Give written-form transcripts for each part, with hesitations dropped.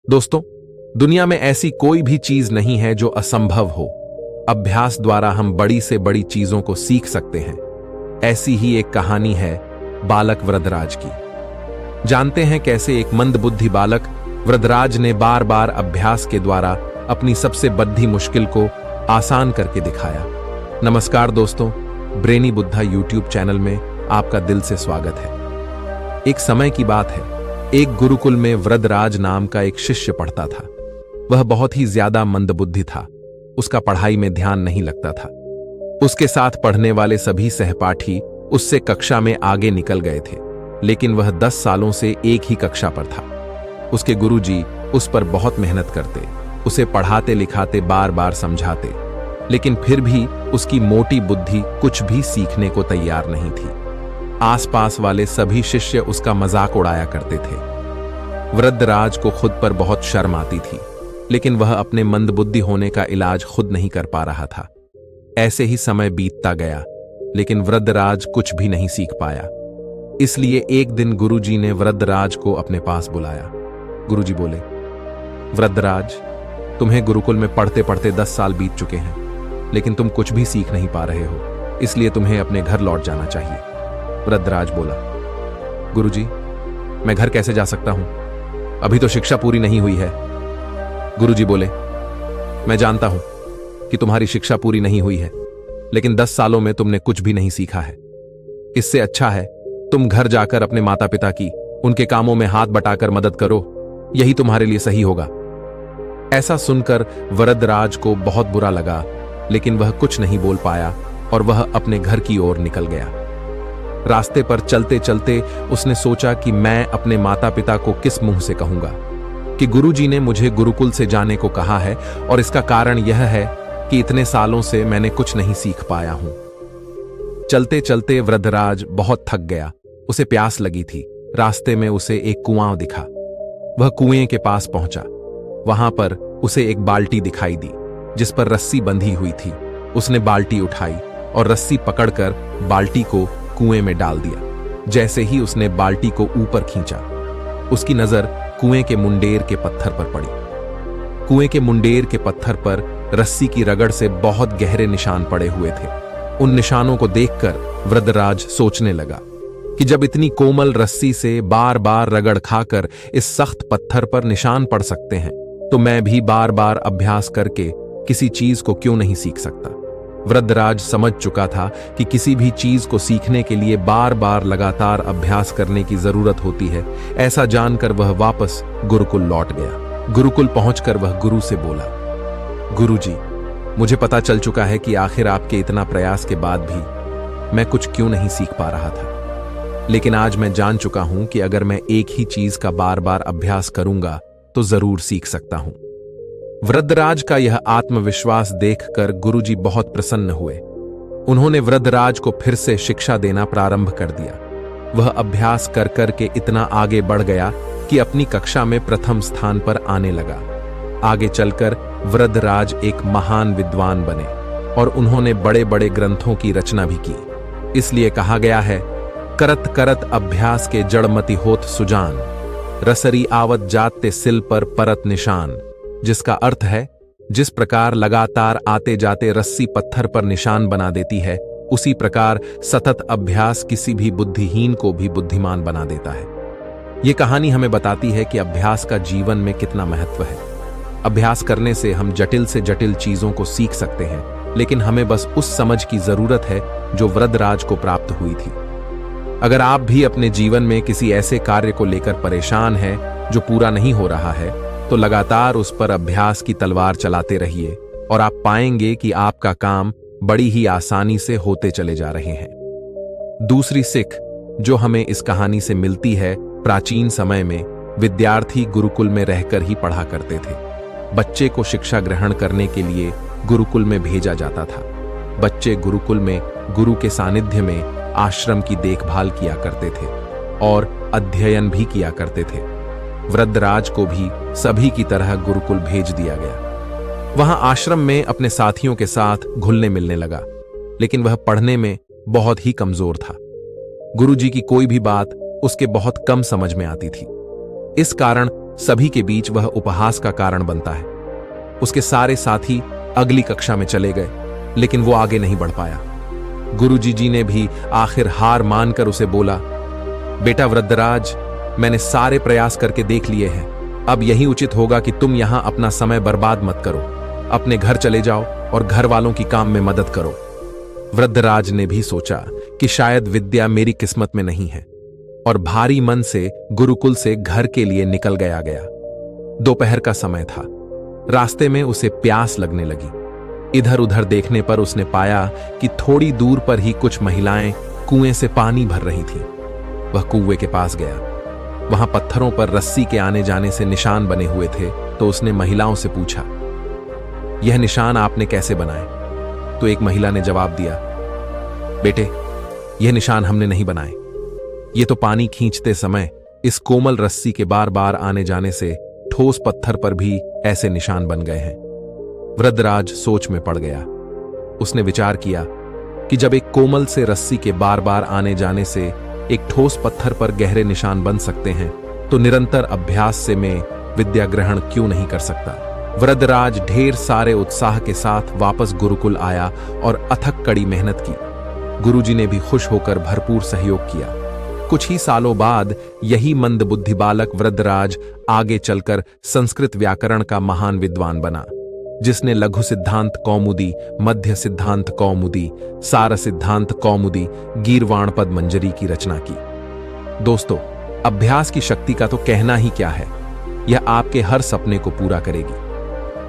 दोस्तों, दुनिया में ऐसी कोई भी चीज नहीं है जो असंभव हो। अभ्यास द्वारा हम बड़ी से बड़ी चीजों को सीख सकते हैं। ऐसी ही एक कहानी है बालक वृद्धराज की। जानते हैं कैसे एक मंदबुद्धि बालक वृद्धराज ने बार बार अभ्यास के द्वारा अपनी सबसे बड़ी मुश्किल को आसान करके दिखाया। नमस्कार दोस्तों, ब्रेनी बुद्धा यूट्यूब चैनल में आपका दिल से स्वागत है। एक समय की बात है, एक गुरुकुल में वृद्धराज नाम का एक शिष्य पढ़ता था। वह बहुत ही ज्यादा मंदबुद्धि था। उसका पढ़ाई में ध्यान नहीं लगता था। उसके साथ पढ़ने वाले सभी सहपाठी उससे कक्षा में आगे निकल गए थे, लेकिन वह 10 सालों से एक ही कक्षा पर था। उसके गुरुजी उस पर बहुत मेहनत करते, उसे पढ़ाते लिखाते बार बार समझाते, लेकिन फिर भी उसकी मोटी बुद्धि कुछ भी सीखने को तैयार नहीं थी। आसपास वाले सभी शिष्य उसका मजाक उड़ाया करते थे। वृद्धराज को खुद पर बहुत शर्म आती थी, लेकिन वह अपने मंदबुद्धि होने का इलाज खुद नहीं कर पा रहा था। ऐसे ही समय बीतता गया, लेकिन वृद्धराज कुछ भी नहीं सीख पाया। इसलिए एक दिन गुरुजी ने वृद्धराज को अपने पास बुलाया। गुरुजी बोले, वृद्धराज, तुम्हें गुरुकुल में पढ़ते पढ़ते 10 साल बीत चुके हैं, लेकिन तुम कुछ भी सीख नहीं पा रहे हो, इसलिए तुम्हें अपने घर लौट जाना चाहिए। वृद्धराज बोला, गुरुजी, मैं घर कैसे जा सकता हूं? अभी तो शिक्षा पूरी नहीं हुई है। गुरुजी बोले, मैं जानता हूं कि तुम्हारी शिक्षा पूरी नहीं हुई है, लेकिन 10 सालों में तुमने कुछ भी नहीं सीखा है। इससे अच्छा है तुम घर जाकर अपने माता पिता की उनके कामों में हाथ बटाकर मदद करो। यही तुम्हारे लिए सही होगा। ऐसा सुनकर वृद्धराज को बहुत बुरा लगा, लेकिन वह कुछ नहीं बोल पाया और वह अपने घर की ओर निकल गया। रास्ते पर चलते चलते उसने सोचा कि मैं अपने माता पिता को किस मुंह से कहूंगा कि गुरुजी ने मुझे गुरुकुल से जाने को कहा है, और इसका कारण यह है कि इतने सालों से मैंने कुछ नहीं सीख पाया हूं। चलते चलते वृद्धराज बहुत थक गया। उसे प्यास लगी थी। रास्ते में उसे एक कुआं दिखा। वह कुएं के पास पहुंचा। वहां पर उसे एक बाल्टी दिखाई दी, जिस पर रस्सी बंधी हुई थी। उसने बाल्टी उठाई और रस्सी पकड़कर बाल्टी को कुएं में डाल दिया। जैसे ही उसने बाल्टी को ऊपर खींचा, उसकी नजर कुएं के मुंडेर के पत्थर पर पड़ी। कुएं के मुंडेर के पत्थर पर रस्सी की रगड़ से बहुत गहरे निशान पड़े हुए थे। उन निशानों को देखकर वृद्धराज सोचने लगा कि जब इतनी कोमल रस्सी से बार बार रगड़ खाकर इस सख्त पत्थर पर निशान पड़ सकते हैं, तो मैं भी बार बार अभ्यास करके किसी चीज को क्यों नहीं सीख सकता। वृद्धराज समझ चुका था कि किसी भी चीज को सीखने के लिए बार बार लगातार अभ्यास करने की जरूरत होती है। ऐसा जानकर वह वापस गुरुकुल लौट गया। गुरुकुल पहुंचकर वह गुरु से बोला, गुरुजी, मुझे पता चल चुका है कि आखिर आपके इतना प्रयास के बाद भी मैं कुछ क्यों नहीं सीख पा रहा था, लेकिन आज मैं जान चुका हूं कि अगर मैं एक ही चीज का बार बार अभ्यास करूंगा तो जरूर सीख सकता हूं। वृद्धराज का यह आत्मविश्वास देखकर गुरुजी बहुत प्रसन्न हुए। उन्होंने वृद्धराज को फिर से शिक्षा देना प्रारंभ कर दिया। वह अभ्यास कर कर के इतना आगे बढ़ गया कि अपनी कक्षा में प्रथम स्थान पर आने लगा। आगे चलकर वृद्धराज एक महान विद्वान बने और उन्होंने बड़े बड़े ग्रंथों की रचना भी की। इसलिए कहा गया है, करत करत अभ्यास के जड़मति होत सुजान, रसरी आवत जाते सिल पर परत निशान। जिसका अर्थ है, जिस प्रकार लगातार आते जाते रस्सी पत्थर पर निशान बना देती है, उसी प्रकार सतत अभ्यास किसी भी बुद्धिहीन को भी बुद्धिमान बना देता है। यह कहानी हमें बताती है कि अभ्यास का जीवन में कितना महत्व है। अभ्यास करने से हम जटिल से जटिल चीजों को सीख सकते हैं, लेकिन हमें बस उस समझ की जरूरत है जो वृद्धराज को प्राप्त हुई थी। अगर आप भी अपने जीवन में किसी ऐसे कार्य को लेकर परेशान हैं जो पूरा नहीं हो रहा है, तो लगातार उस पर अभ्यास की तलवार चलाते रहिए और आप पाएंगे कि आपका काम बड़ी ही आसानी से होते चले जा रहे हैं। दूसरी सीख जो हमें इस कहानी से मिलती है, प्राचीन समय में विद्यार्थी गुरुकुल में रहकर ही पढ़ा करते थे। बच्चे को शिक्षा ग्रहण करने के लिए गुरुकुल में भेजा जाता था। बच्चे गुरुकुल में गुरु के सानिध्य में आश्रम की देखभाल किया करते थे और अध्ययन भी किया करते थे। वृद्धराज को भी सभी की तरह गुरुकुल भेज दिया गया। वहां आश्रम में अपने साथियों के साथ घुलने मिलने लगा, लेकिन वह पढ़ने में बहुत ही कमजोर था। गुरुजी की कोई भी बात उसके बहुत कम समझ में आती थी। इस कारण सभी के बीच वह उपहास का कारण बनता है। उसके सारे साथी अगली कक्षा में चले गए, लेकिन वो आगे नहीं बढ़ पाया। गुरुजी जी ने भी आखिर हार मानकर उसे बोला, बेटा वृद्धराज, मैंने सारे प्रयास करके देख लिए हैं। अब यही उचित होगा कि तुम यहां अपना समय बर्बाद मत करो। अपने घर चले जाओ और घर वालों की काम में मदद करो। वृद्धराज ने भी सोचा कि शायद विद्या मेरी किस्मत में नहीं है, और भारी मन से गुरुकुल से घर के लिए निकल गया। दोपहर का समय था। रास्ते में उसे प्यास लगने लगी। इधर उधर देखने पर उसने पाया कि थोड़ी दूर पर ही कुछ महिलाएं कुएं से पानी भर रही थीं। वह कुएं के पास गया। वहां पत्थरों पर रस्सी के आने जाने से निशान बने हुए थे। तो उसने महिलाओं से पूछा, यह निशान आपने कैसे बनाए? तो एक महिला ने जवाब दिया, बेटे, यह निशान हमने नहीं बनाए। ये तो पानी खींचते समय इस कोमल रस्सी के बार बार आने जाने से ठोस पत्थर पर भी ऐसे निशान बन गए हैं। वृद्धराज सोच में पड़ गया। उसने विचार किया कि जब एक कोमल से रस्सी के बार बार आने जाने से एक ठोस पत्थर पर गहरे निशान बन सकते हैं, तो निरंतर अभ्यास से मैं विद्या ग्रहण क्यों नहीं कर सकता। वृद्धराज ढेर सारे उत्साह के साथ वापस गुरुकुल आया और अथक कड़ी मेहनत की। गुरुजी ने भी खुश होकर भरपूर सहयोग किया। कुछ ही सालों बाद यही मंदबुद्धि बालक वृद्धराज आगे चलकर संस्कृत व्याकरण का महान विद्वान बना, जिसने लघु सिद्धांत कौमुदी, मध्य सिद्धांत कौमुदी, सार सिद्धांत कौमुदी, गीर्वाणपद मंजरी की रचना की। दोस्तों, अभ्यास की शक्ति का तो कहना ही क्या है। यह आपके हर सपने को पूरा करेगी।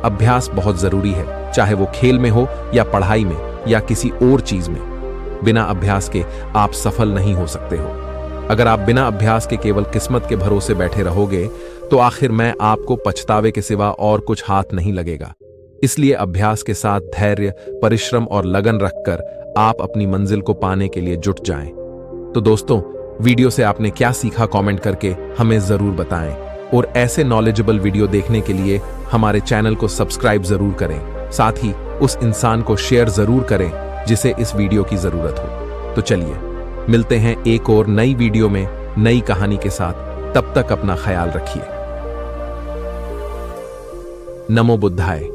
अभ्यास बहुत जरूरी है, चाहे वो खेल में हो या पढ़ाई में या किसी और चीज में। बिना अभ्यास के आप सफल नहीं हो सकते हो। अगर आप बिना अभ्यास के केवल किस्मत के भरोसे बैठे रहोगे, तो आखिर में आपको पछतावे के सिवा और कुछ हाथ नहीं लगेगा। इसलिए अभ्यास के साथ धैर्य, परिश्रम और लगन रखकर आप अपनी मंजिल को पाने के लिए जुट जाएं। तो दोस्तों, वीडियो से आपने क्या सीखा कमेंट करके हमें जरूर बताएं, और ऐसे नॉलेजेबल वीडियो देखने के लिए हमारे चैनल को सब्सक्राइब जरूर करें। साथ ही उस इंसान को शेयर जरूर करें जिसे इस वीडियो की जरूरत हो। तो चलिए मिलते हैं एक और नई वीडियो में नई कहानी के साथ। तब तक अपना ख्याल रखिए। नमो बुद्धाय।